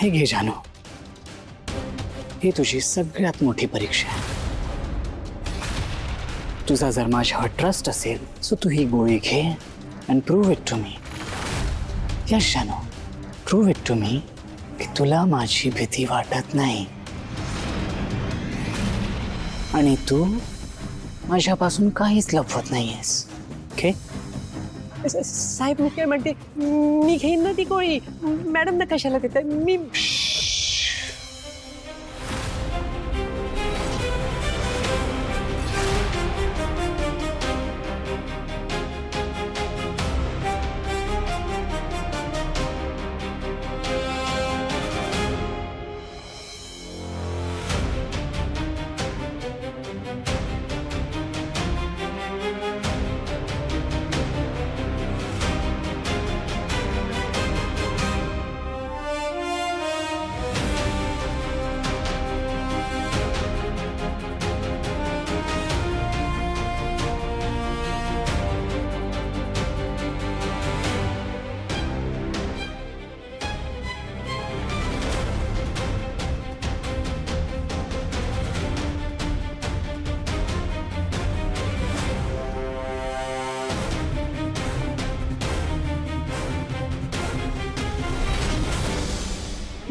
हे घे जानू, ही तुझी सगळ्यात मोठी परीक्षा आहे. तुझा जर माझ्यावर ट्रस्ट असेल सो तू ही गोळी घे and prove it to me. Yes जानू, प्रूव्ह इट टू मी की तुला माझी भीती वाटत नाही आणि तू माझ्यापासून काहीच लपवत नाहीयेस. ओके? साहेब मी काय म्हणते, मी घेईन ना ती गोळी. मॅडम ना कशाला देतात मी.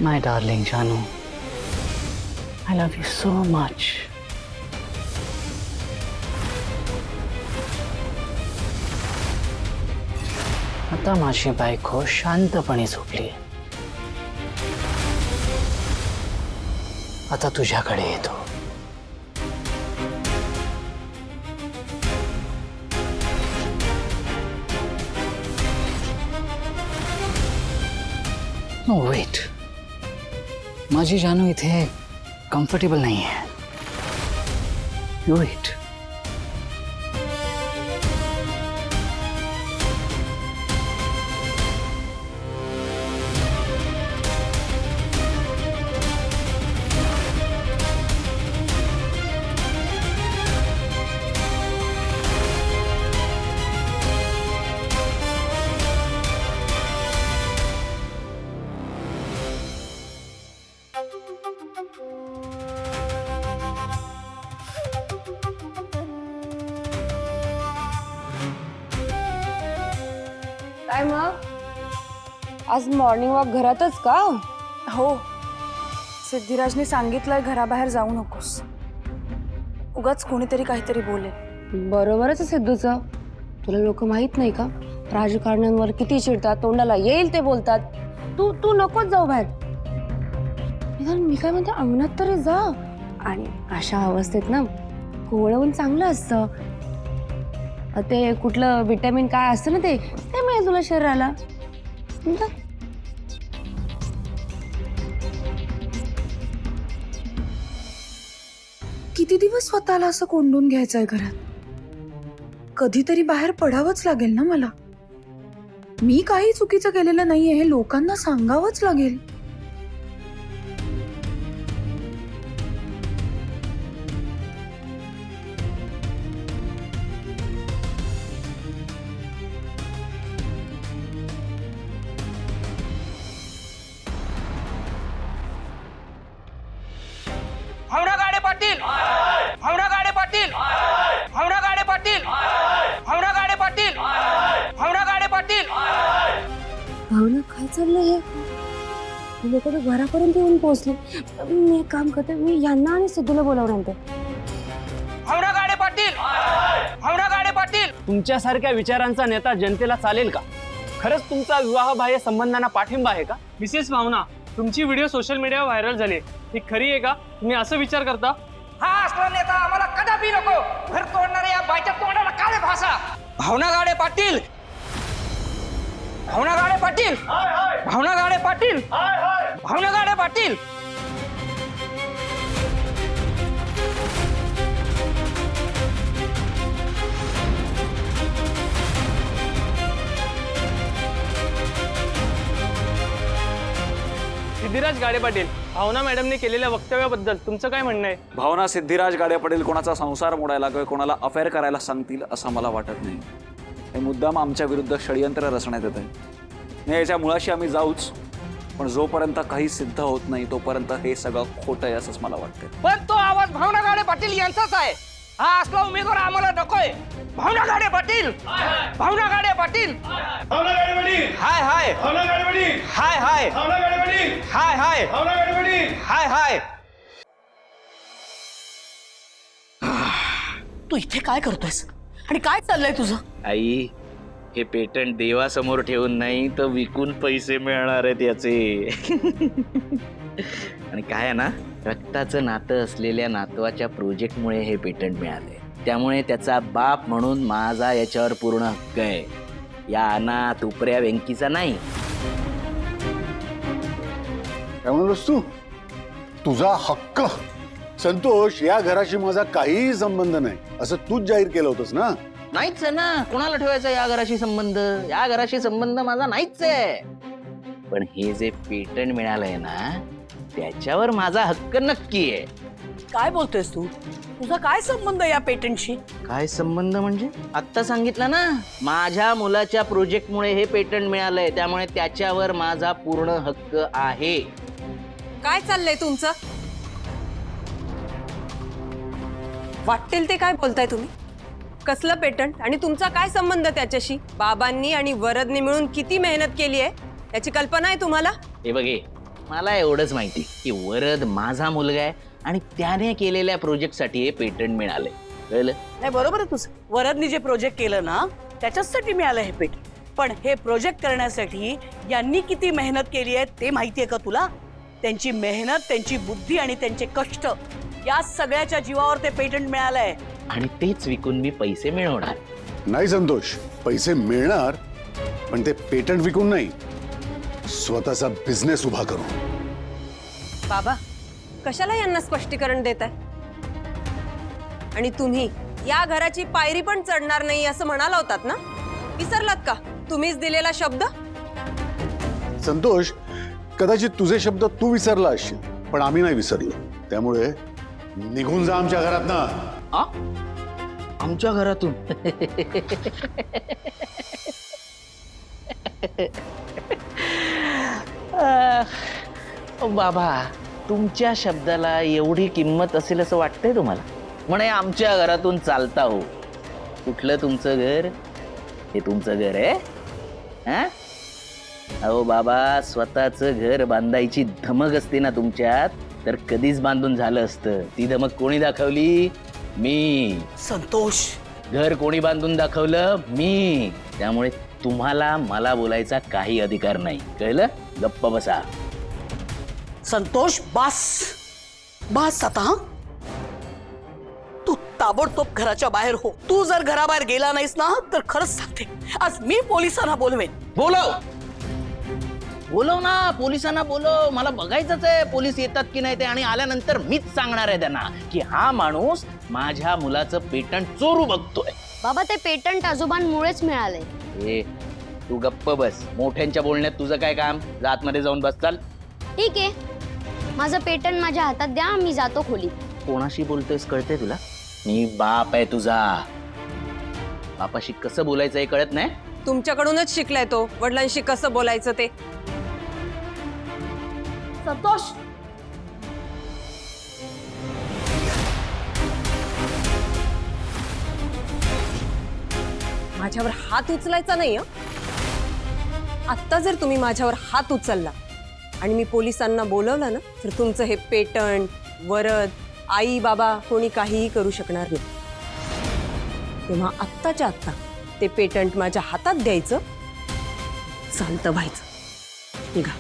My darling Janu, I love you so much. आता माझी बायको शांतपणे झोपली. आता तुझ्याकडे येतो. नो वेट, माझी जानू इथे कम्फर्टेबल नाही आहे. You wait. काय मग आज मॉर्निंग वॉक घरातच का? हो, सिद्धिराजने सांगितलंय घराबाहेर जाऊ नकोस. उगाच कोणीतरी काहीतरी बोलेल. बरोबरच आहे सिद्धूचं. तुला लोक माहित नाही का राजकारण्यांवर किती चिडतात, तोंडाला येईल ते बोलतात. तू तू नकोच जाऊ बाहेर. निदान मी काय म्हणते अंगणात तरी जा. आणि अशा अवस्थेत ना कोवळवून चांगलं असतं. ते कुठलं विटॅमिन काय असतं ना ते मिळेल तुला शरीराला. किती दिवस स्वतःला असं कोंडून घ्यायचंय घरात? कधीतरी बाहेर पडावंच लागेल ना मला. मी काही चुकीचं केलेलं नाहीये हे लोकांना सांगावंच लागेल. भावना गाडे पाटील, भावना गाडे पाटील, भावना गाडे पाटील, भावना गाडे पाटील, भावना गाडे पाटील. भावना काय चाललंय हे? लोक तर घरापर्यंत येऊन पोहोचले. मी एक काम करते, मी यांना आणि सिद्धूला बोलावून आणते. भावना गाडे पाटील, भावना गाडे पाटील. तुमच्यासारख्या विचारांचा नेता जनतेला चालेल का? खरंच तुमचा विवाहबाह्य संबंधांना पाठिंबा आहे का? मिसेस भावना, तुमची व्हिडिओ सोशल मीडियावर व्हायरल झाली. ही खरी आहे का? तुम्ही असं विचार करता? हा असला नेता आम्हाला कदापि नको. घर तोडणाऱ्या या बायच्या तोंडाला काळे भाषा. भावना गाडे पाटील, भावना गाडे पाटील, भावना गाडे पाटील, भावना गाडे पाटील. सिद्धिराज गाडे पाटील, भावना मॅडमने केलेल्या वक्तव्याबद्दल तुमचं काय म्हणणं आहे? भावना सिद्धिराज गाडे पाटील कोणाचा संसार मोडायला किंवा कोणाला अफेअर करायला सांगतील असं मला वाटत नाही. हे मुद्दाम आमच्या विरुद्ध षडयंत्र रचण्यात येत आहे. याच्या मुळाशी आम्ही जाऊच पण जोपर्यंत काही सिद्ध होत नाही तोपर्यंत हे सगळं खोटं आहे असंच मला वाटतं. पण तो आवाज भावना गाडे पाटील यांचाच आहे. हा असला उमेदवार आम्हाला नकोय. भावना गाडे पाटील, भावना गाडे पाटील, हाय हाय, हाय हाय, हाय हाय, हाय हाय. तू इथे काय करतोयस आणि काय चाललंय तुझं? आई, हे पेटंट देवासमोर ठेवून नाही तर विकून पैसे मिळणार आहेत याचे. आणि काय आहे ना, रक्ताचं नातं असलेल्या नातवाच्या प्रोजेक्टमुळे हे पेटंट मिळाले. त्यामुळे त्याचा बाप म्हणून माझा याच्यावर पूर्ण हक्क आहे. या अनाथ उपऱ्या व्यंकीचा नाही. काय म्हणतोस तू? तुझा हक्क? संतोष, या घराशी माझा काहीही संबंध नाही असं तूच जाहीर केलं होतंस ना? नाहीच आहे ना. कोणाला ठेवायचा या घराशी संबंध? या घराशी संबंध माझा नाहीच आहे. पण हे जे पेटंट मिळालंय ना, त्याच्यावर माझा हक्क नक्की आहे. काय बोलतोयस तू? तुझा काय संबंध या पेटंटशी? काय संबंध म्हणजे? आत्ता सांगितलं ना, माझ्या मुलाच्या प्रोजेक्टमुळे हे पेटंट मिळालंय, त्यामुळे त्याच्यावर माझा पूर्ण हक्क आहे. काय चाललंय तुमचं? वाटेल ते काय बोलताय तुम्ही? कसलं पेटंट आणि तुमचा काय संबंध त्याच्याशी? बाबांनी आणि वरदने मिळून किती मेहनत केली आहे याची कल्पना आहे तुम्हाला? हे बघे, मला एवढंच माहिती की वरद माझा मुलगा आहे आणि त्याने केलेल्या प्रोजेक्टसाठी हे पेटंट मिळाले. कळलं? नाही, बरोबर आहे तुझं. वरदनी जे प्रोजेक्ट केलं ना त्याच्यासाठी मिळालं हे पेटंट. पण हे प्रोजेक्ट करण्यासाठी यांनी किती मेहनत केली आहे ते माहितीये का तुला? त्यांची मेहनत, त्यांची बुद्धी आणि त्यांचे कष्ट या सगळ्याच्या जीवावर ते पेटंट मिळालंय. आणि तेच विकून मी पैसे मिळवणार. नाही संतोष, पैसे मिळणार, पण ते पेटंट विकून नाही, स्वतःचा बिझनेस उभा करू. बाबा, कशाला यांना स्पष्टीकरण देताय? आणि तुम्ही या घराची पायरी पण चढणार नाही असं म्हणाला होतात ना? विसरलात का तुम्हीच दिलेला शब्द? संतोष, कदाचित तुझे शब्द तू विसरला असशील, पण आम्ही नाही विसरलो. त्यामुळे निघून जा आमच्या घरातनं. आमच्या घरातून? बाबा, तुमच्या शब्दाला एवढी किंमत असेल असं वाटतंय तुम्हाला? म्हणे आमच्या घरातून चालता हो. कुठलं तुमचं घर? हे तुमचं घर आहे? हा? अहो बाबा, स्वतःचं घर बांधायची धमक असते ना तुमच्यात, तर कधीच बांधून झालं असतं. ती धमक कोणी दाखवली? मी. संतोष, घर कोणी बांधून दाखवलं? मी. त्यामुळे तुम्हाला मला बोलायचा काही अधिकार नाही. कळलं? गप्प बसा. संतोष, बास बास आता. हा, तू ताबडतोब घराच्या बाहेर हो. तू जर घराबाहेर गेला नाहीस ना तर खरंच सांगते, आज मी पोलिसांना बोलवेन. बोलव बोलव ना, पोलिसांना बोलव. मला बघायचंच आहे पोलीस येतात की नाही ते. आणि आल्यानंतर मीच सांगणार आहे त्यांना की हा माणूस माझ्या मुलाचं पेटंट चोरू बघतोय. बाबा, ते पेटंट आजोबांमुळेच मिळाले. ए, तू गप्प बस. मोठ्यांच्या बोलण्यात तुझं काय काम? जा आतमध्ये जाऊन बस. चाल. ठीक आहे, माझं पेटंट माझ्या हातात द्या, मी जातो खोलीत. कोणाशी बोलतोयस कळतंय तुला? मी बाप आहे तुझा. बापाशी कसं बोलायचं हे कळत नाही? तुमच्याकडूनच शिकलाय तो, वडिलांशी कसं बोलायचं ते. संतोष, माझ्यावर हात उचलायचा नाही. आत्ता जर तुम्ही माझ्यावर हात उचलला आणि मी पोलिसांना बोलवलं ना, तर तुमचं हे पेटंट, वरद, आई बाबा कोणी काहीही करू शकणार नाही. तेव्हा आत्ताच्या आत्ता ते पेटंट माझ्या हातात द्यायचं, शांत व्हायचं. निघा.